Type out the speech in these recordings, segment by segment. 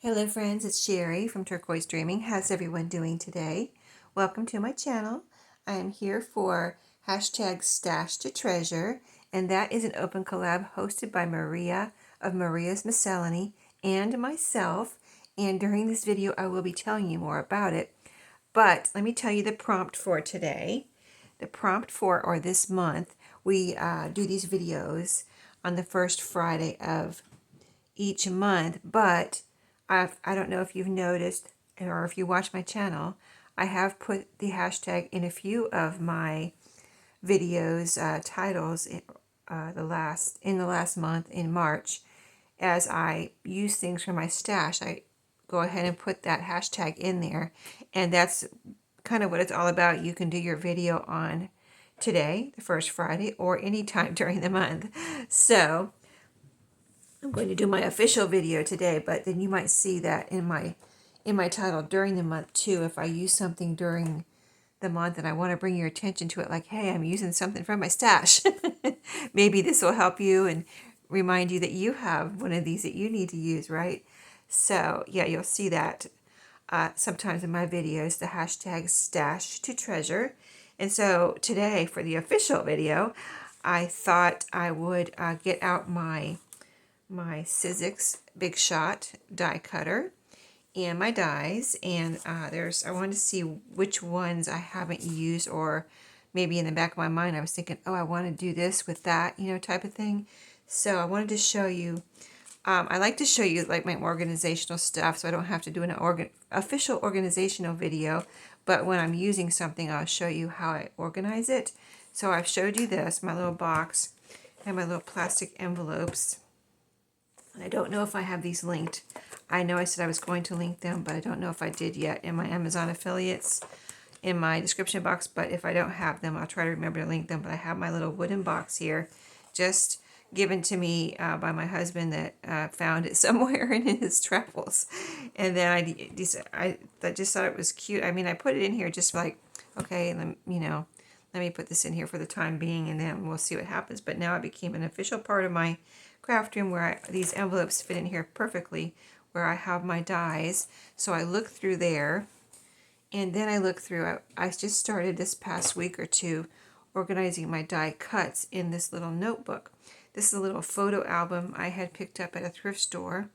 Hello friends, it's Sheree from Turquoise Dreaming. How's everyone doing today? Welcome to my channel. I am here for hashtag Stash to Treasure, and that is an open collab hosted by Maria of Maria's Miscellany and myself. And during this video, I will be telling you more about it. But let me tell you the prompt for today. The prompt or this month, we do these videos on the first Friday of each month, but I don't know if you've noticed or if you watch my channel, I have put the hashtag in a few of my videos titles in the last month in March. As I use things from my stash, I go ahead and put that hashtag in there, and that's kind of what it's all about. You can do your video on today, the first Friday, or anytime during the month. So I'm going to do my official video today, but then you might see that in my title during the month too. If I use something during the month and I want to bring your attention to it, like, hey, I'm using something from my stash. Maybe this will help you and remind you that you have one of these that you need to use, right? So yeah, you'll see that sometimes in my videos, the hashtag stash to treasure. And so today for the official video, I thought I would get out my Sizzix Big Shot die cutter and my dies, and I wanted to see which ones I haven't used, or maybe in the back of my mind I was thinking, oh, I want to do this with that, type of thing. So I wanted to show you, I like to show you like my organizational stuff, so I don't have to do an official organizational video, but when I'm using something, I'll show you how I organize it. So I've showed you this, my little box and my little plastic envelopes. I don't know if I have these linked. I know I said I was going to link them, but I don't know if I did yet in my Amazon affiliates in my description box. But if I don't have them, I'll try to remember to link them. But I have my little wooden box here, just given to me by my husband that found it somewhere in his travels. And then I just thought it was cute. I mean, I put it in here just like, okay, let me put this in here for the time being, and then we'll see what happens. But now it became an official part of my craft room where these envelopes fit in here perfectly, where I have my dies. So I look through there, and then I look through, I just started this past week or two organizing my die cuts in this little notebook. This is a little photo album I had picked up at a thrift store,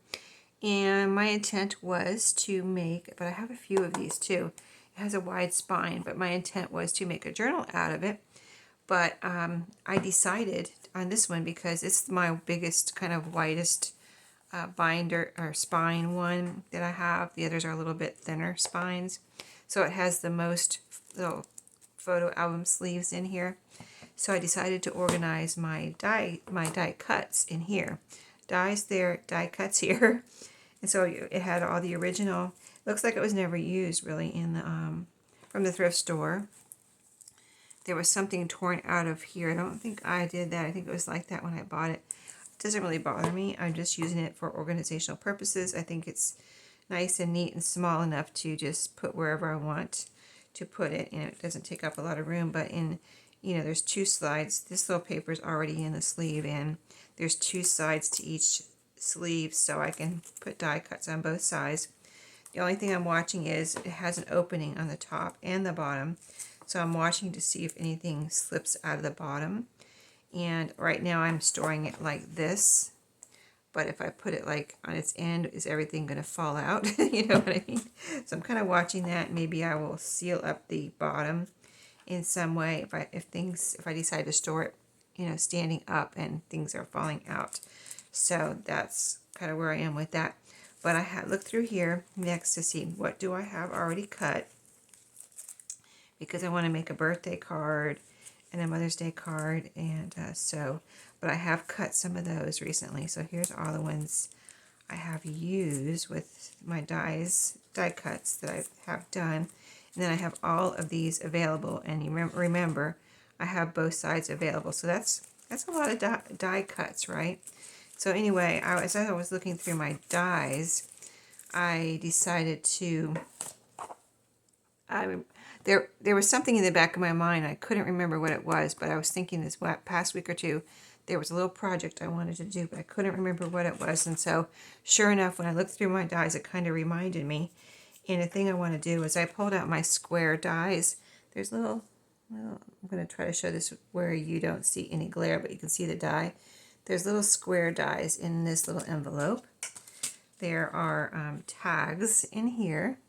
and my intent was to make, but I have a few of these too. It has a wide spine, but my intent was to make a journal out of it. But I decided on this one because it's my biggest, kind of widest binder or spine one that I have. The others are a little bit thinner spines. So it has the most little photo album sleeves in here. So I decided to organize my die cuts in here. Dies there, die cuts here. And so it had all the original. Looks like it was never used really in the from the thrift store. There was something torn out of here. I don't think I did that. I think it was like that when I bought it. It doesn't really bother me. I'm just using it for organizational purposes. I think it's nice and neat and small enough to just put wherever I want to put it. And it doesn't take up a lot of room. But there's two slides. This little paper is already in the sleeve, and there's two sides to each sleeve, so I can put die cuts on both sides. The only thing I'm watching is it has an opening on the top and the bottom. So I'm watching to see if anything slips out of the bottom. And right now I'm storing it like this. But if I put it like on its end, is everything going to fall out? You know what I mean? So I'm kind of watching that. Maybe I will seal up the bottom in some way if I decide to store it, standing up and things are falling out. So that's kind of where I am with that. But I looked through here next to see what do I have already cut, because I want to make a birthday card and a Mother's Day card, and but I have cut some of those recently. So here's all the ones I have used with my die cuts that I have done, and then I have all of these available. And you remember, I have both sides available, so that's a lot of die cuts, right? So anyway, as I was looking through my dies, I decided to. There was something in the back of my mind. I couldn't remember what it was, but I was thinking this past week or two there was a little project I wanted to do, but I couldn't remember what it was. And so sure enough, when I looked through my dies, it kind of reminded me. And the thing I want to do is I pulled out my square dies. There's little, I'm going to try to show this where you don't see any glare, but you can see the die. There's little square dies in this little envelope. There are tags in here.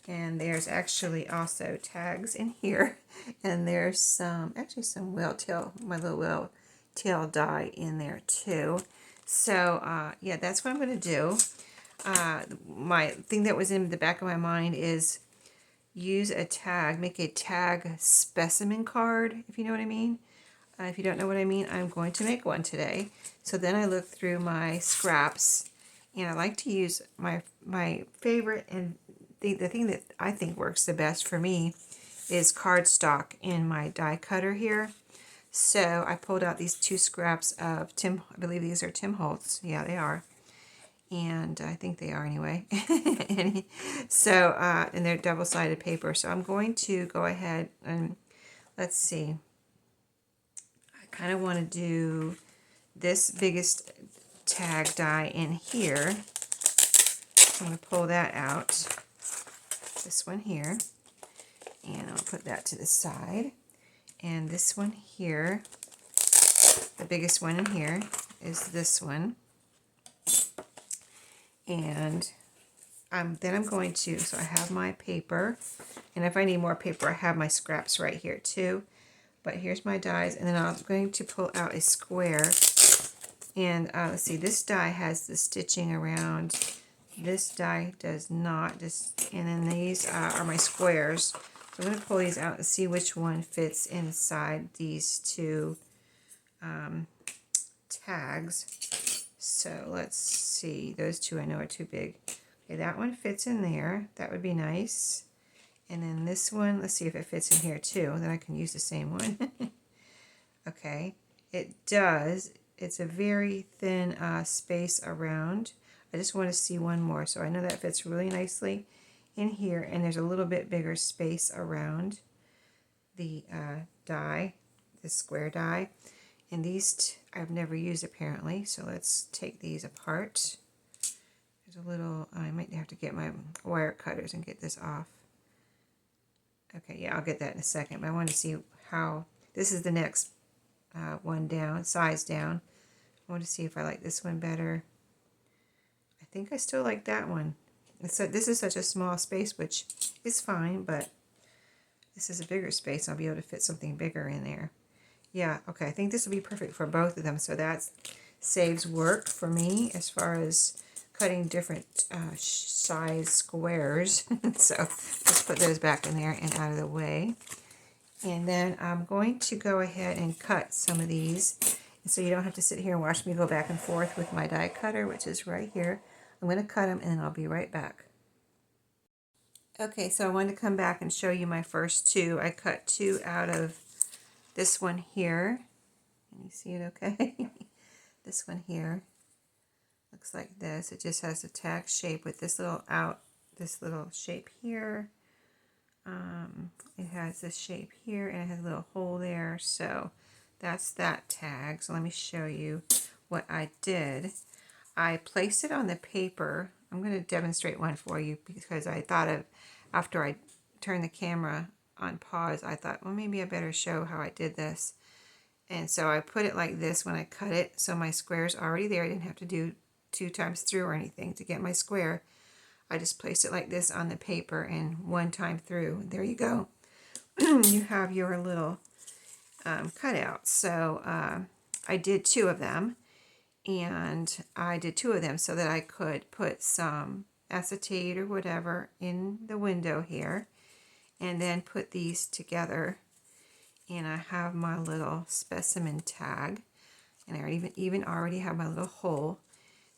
And there's actually also tags in here. And there's actually some whale tail, my little whale tail die in there too. So yeah, that's what I'm going to do. My thing that was in the back of my mind is use a tag, make a tag specimen card, if you know what I mean. If you don't know what I mean, I'm going to make one today. So then I look through my scraps, and I like to use my favorite, and the thing that I think works the best for me is cardstock in my die cutter here. So I pulled out these 2 scraps of Tim, I believe these are Tim Holtz. Yeah, they are. And I think they are anyway. So, and they're double-sided paper. So I'm going to go ahead and, let's see. I kind of want to do this biggest tag die in here. I'm going to pull that out. This one here, and I'll put that to the side. And this one here, the biggest one in here, is this one. And then I'm going to, so I have my paper, and if I need more paper, I have my scraps right here too. But here's my dies, and then I'm going to pull out a square. And let's see, this die has the stitching around. This die does not. And then these are my squares. So I'm going to pull these out and see which one fits inside these 2 tags. So let's see. Those 2 I know are too big. Okay, that one fits in there. That would be nice. And then this one, let's see if it fits in here too. Then I can use the same one. Okay, it does. It's a very thin space around. I just want to see one more. So I know that fits really nicely in here, and there's a little bit bigger space around the die, the square die. And these I've never used apparently, so let's take these apart. There's a little, I might have to get my wire cutters and get this off. Okay, yeah, I'll get that in a second, but I want to see how, this is the next one down, size down. I want to see if I like this one better. I think I still like that one. So this is such a small space, which is fine, but this is a bigger space. I'll be able to fit something bigger in there. Yeah, okay, I think this will be perfect for both of them. So that saves work for me as far as cutting different size squares. So let's put those back in there and out of the way. And then I'm going to go ahead and cut some of these. So you don't have to sit here and watch me go back and forth with my die cutter, which is right here. I'm going to cut them, and then I'll be right back. Okay, so I wanted to come back and show you my first 2. I cut 2 out of this one here. Can you see it okay? This one here looks like this. It just has a tag shape with this little this little shape here. It has this shape here, and it has a little hole there. So that's that tag. So let me show you what I did. I placed it on the paper. I'm going to demonstrate one for you because I thought of, after I turned the camera on pause, I thought, well, maybe I better show how I did this. And so I put it like this when I cut it. So my square's already there. I didn't have to do 2 times through or anything to get my square. I just placed it like this on the paper and 1 time through. There you go. You have your little cutout. So I did 2 of them. And I did 2 of them so that I could put some acetate or whatever in the window here, and then put these together. And I have my little specimen tag, and I even already have my little hole.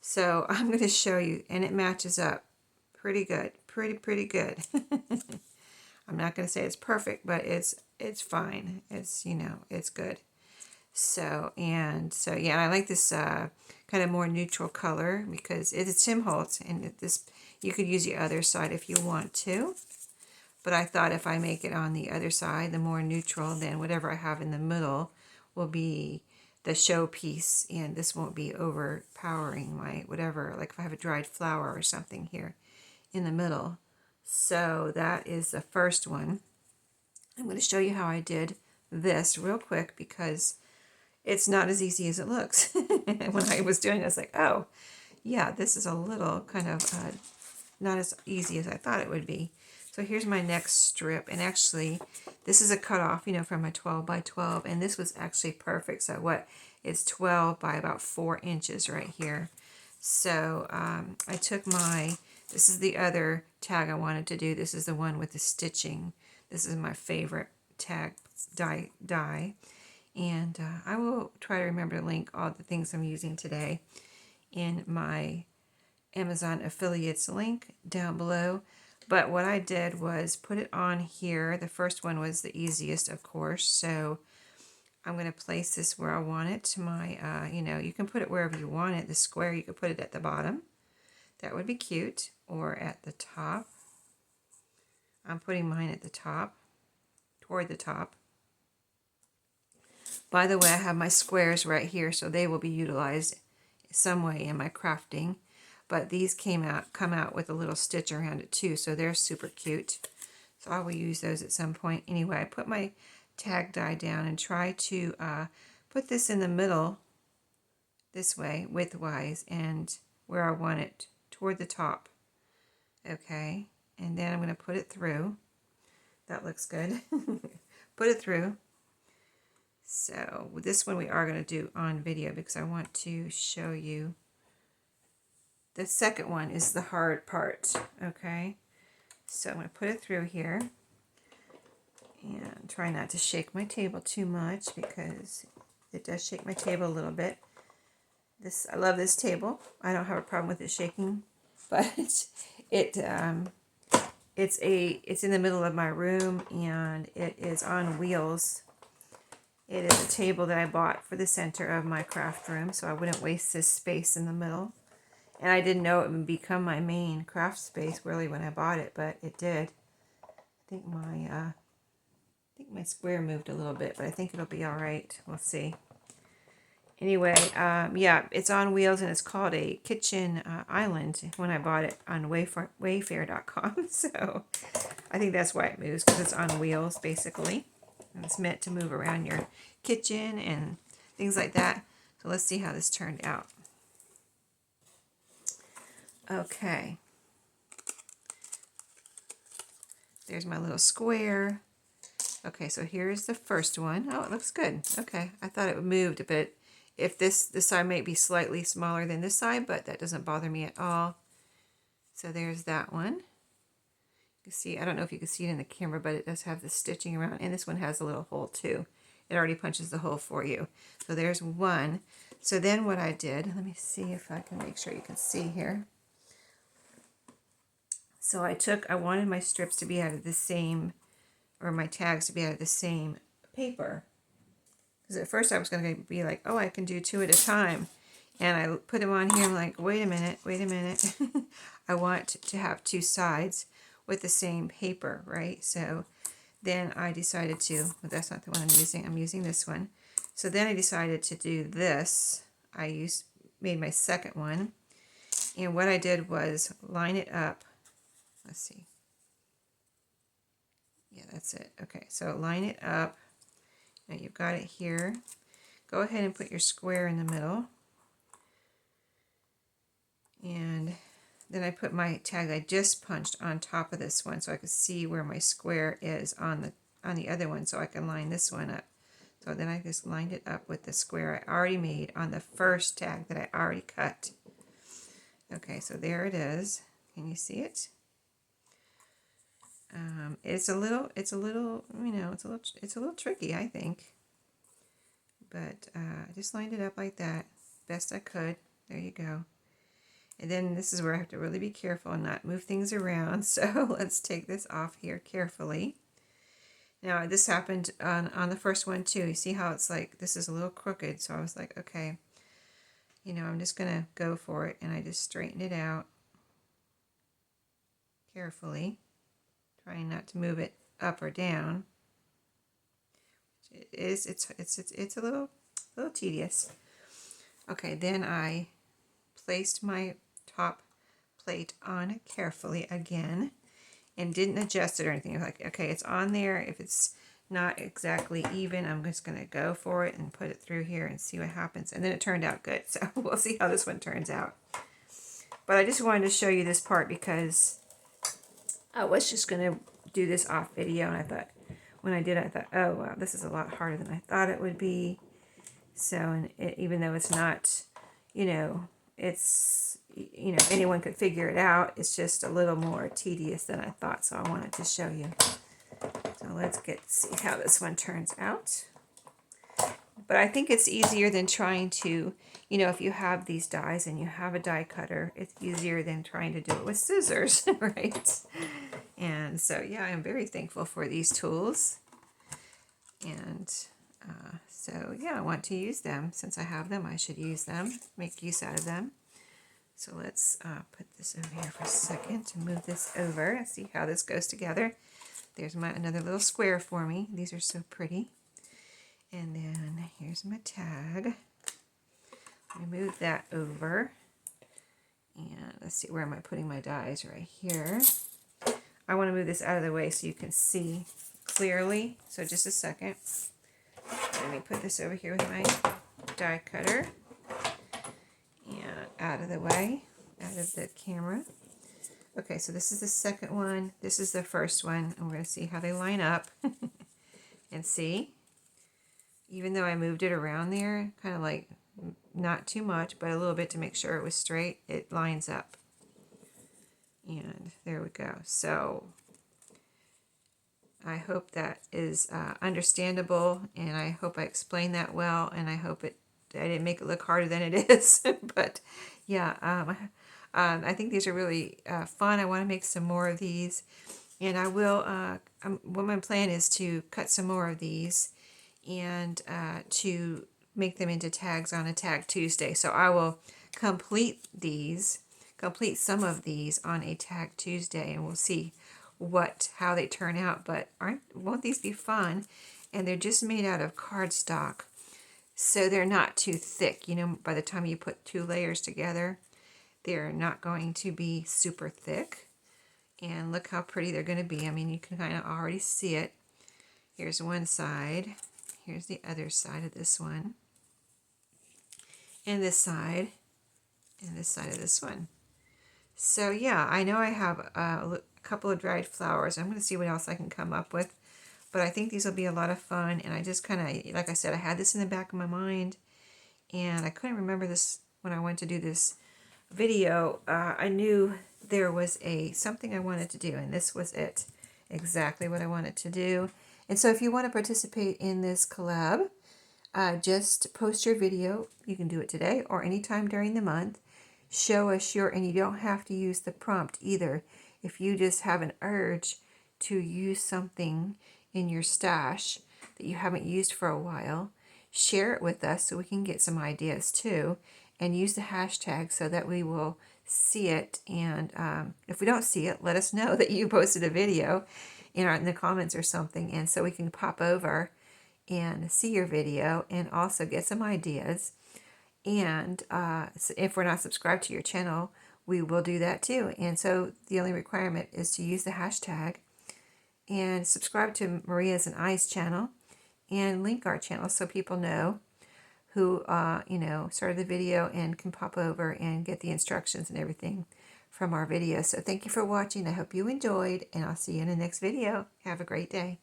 So I'm going to show you, and it matches up pretty good, pretty good. I'm not going to say it's perfect, but it's fine. It's, you know, it's good. So yeah, and I like this kind of more neutral color because it's Tim Holtz, and you could use the other side if you want to. But I thought if I make it on the other side, the more neutral, then whatever I have in the middle will be the showpiece, and this won't be overpowering my whatever, like if I have a dried flower or something here in the middle. So that is the first one. I'm going to show you how I did this real quick because it's not as easy as it looks. When I was doing it, I was like, oh, yeah, this is a little kind of not as easy as I thought it would be. So here's my next strip, and actually this is a cutoff, you know, from a 12 by 12, and this was actually perfect. So what is 12 by about 4 inches right here. So I took this is the other tag I wanted to do. This is the one with the stitching. This is my favorite tag die. And I will try to remember to link all the things I'm using today in my Amazon affiliates link down below. But what I did was put it on here. The first one was the easiest, of course. So I'm going to place this where I want it. You know, you can put it wherever you want it. The square, you could put it at the bottom. That would be cute. Or at the top. I'm putting mine at the top, toward the top. By the way, I have my squares right here, so they will be utilized some way in my crafting. But these come out with a little stitch around it too, so they're super cute. So I will use those at some point. Anyway, I put my tag die down and try to put this in the middle this way, widthwise, and where I want it, toward the top. Okay, and then I'm going to put it through. That looks good. Put it through. So this one we are going to do on video because I want to show you. The second one is the hard part, okay? So I'm going to put it through here and try not to shake my table too much because it does shake my table a little bit. I love this table. I don't have a problem with it shaking, but it's in the middle of my room and it is on wheels. It is a table that I bought for the center of my craft room, so I wouldn't waste this space in the middle. And I didn't know it would become my main craft space really when I bought it, but it did. I think my square moved a little bit, but I think it'll be all right. We'll see. Anyway, yeah, it's on wheels and it's called a kitchen island when I bought it on Wayfair.com. So I think that's why it moves, because it's on wheels basically. And it's meant to move around your kitchen and things like that. So let's see how this turned out. Okay. There's my little square. Okay, so here's the first one. Oh, it looks good. Okay, I thought it moved a bit. If this side might be slightly smaller than this side, but that doesn't bother me at all. So there's that one. You can see, I don't know if you can see it in the camera, but it does have the stitching around, and this one has a little hole too. It already punches the hole for you. So there's one. So then what I did, let me see if I can make sure you can see here. So I wanted my strips to be out of the same, or my tags to be out of the same paper. Because at first I was going to be like, oh, I can do 2 at a time. And I put them on here, I'm like, wait a minute. I want to have 2 sides with the same paper, right? So then I decided to, well, that's not the one I'm using this one. So then I decided to do this. Made my second one. And what I did was line it up. Let's see. Yeah, that's it. Okay, so line it up. Now you've got it here. Go ahead and put your square in the middle. And then I put my tag I just punched on top of this one so I could see where my square is on the other one, so I can line this one up. So then I just lined it up with the square I already made on the first tag that I already cut. Okay, so there it is. Can you see it? It's a little, you know, it's a little tricky, I think. But I just lined it up like that, best I could. There you go. And then this is where I have to really be careful and not move things around. So let's take this off here carefully. Now this happened on the first one too. You see how it's like, this is a little crooked. So I was like, okay, you know, I'm just going to go for it. And I just straightened it out carefully, trying not to move it up or down. It's a little, a little tedious. Okay, then I placed my top plate on carefully again and didn't adjust it or anything. Like, okay, it's on there. If it's not exactly even, I'm just going to go for it and put it through here and see what happens. And then it turned out good. So we'll see how this one turns out. But I just wanted to show you this part because I was just going to do this off video. And I thought, when I did, I thought, oh, wow, this is a lot harder than I thought it would be. So, and even though it's not, it's, anyone could figure it out. It's just a little more tedious than I thought. So I wanted to show you. So let's see how this one turns out. But I think it's easier than trying to, if you have these dies and you have a die cutter, it's easier than trying to do it with scissors, right? And so, yeah, I'm very thankful for these tools. And so, yeah, I want to use them. Since I have them, I should use them, make use out of them. So let's put this over here for a second to move this over and see how this goes together. There's another little square for me. These are so pretty. And then here's my tag. I move that over. And let's see, where am I putting my dies? Right here. I want to move this out of the way so you can see clearly. So just a second. Let me put this over here with my die cutter. And out of the way, out of the camera. Okay, so this is the second one. This is the first one. And we're going to see how they line up. And see, even though I moved it around there, kind of like not too much, but a little bit to make sure it was straight, it lines up. And there we go. So I hope that is understandable, and I hope I explained that well, and I hope I didn't make it look harder than it is. But yeah, I think these are really fun. I want to make some more of these, and I will, what my plan is to cut some more of these and to make them into tags on a Tag Tuesday. So I will complete some of these on a Tag Tuesday, and we'll see how they turn out. But won't these be fun? And they're just made out of cardstock, so they're not too thick. By the time you put 2 layers together, they're not going to be super thick. And look how pretty they're going to be. I mean, you can kind of already see it. Here's one side. Here's the other side of this one. And this side. And this side of this one. So yeah, I know I have a couple of dried flowers. I'm going to see what else I can come up with. But I think these will be a lot of fun. And I just kind of, like I said, I had this in the back of my mind. And I couldn't remember this when I went to do this video. I knew there was something I wanted to do. And this was it. Exactly what I wanted to do. And so if you want to participate in this collab, just post your video. You can do it today or anytime during the month. Show us and you don't have to use the prompt either. If you just have an urge to use something in your stash that you haven't used for a while, share it with us so we can get some ideas too, and use the hashtag so that we will see it. And if we don't see it, let us know that you posted a video in the comments or something, and so we can pop over and see your video and also get some ideas. And if we're not subscribed to your channel, we will do that too. And so the only requirement is to use the hashtag and subscribe to Maria's and I's channel and link our channel so people know who started the video and can pop over and get the instructions and everything from our video. So thank you for watching. I hope you enjoyed, and I'll see you in the next video. Have a great day.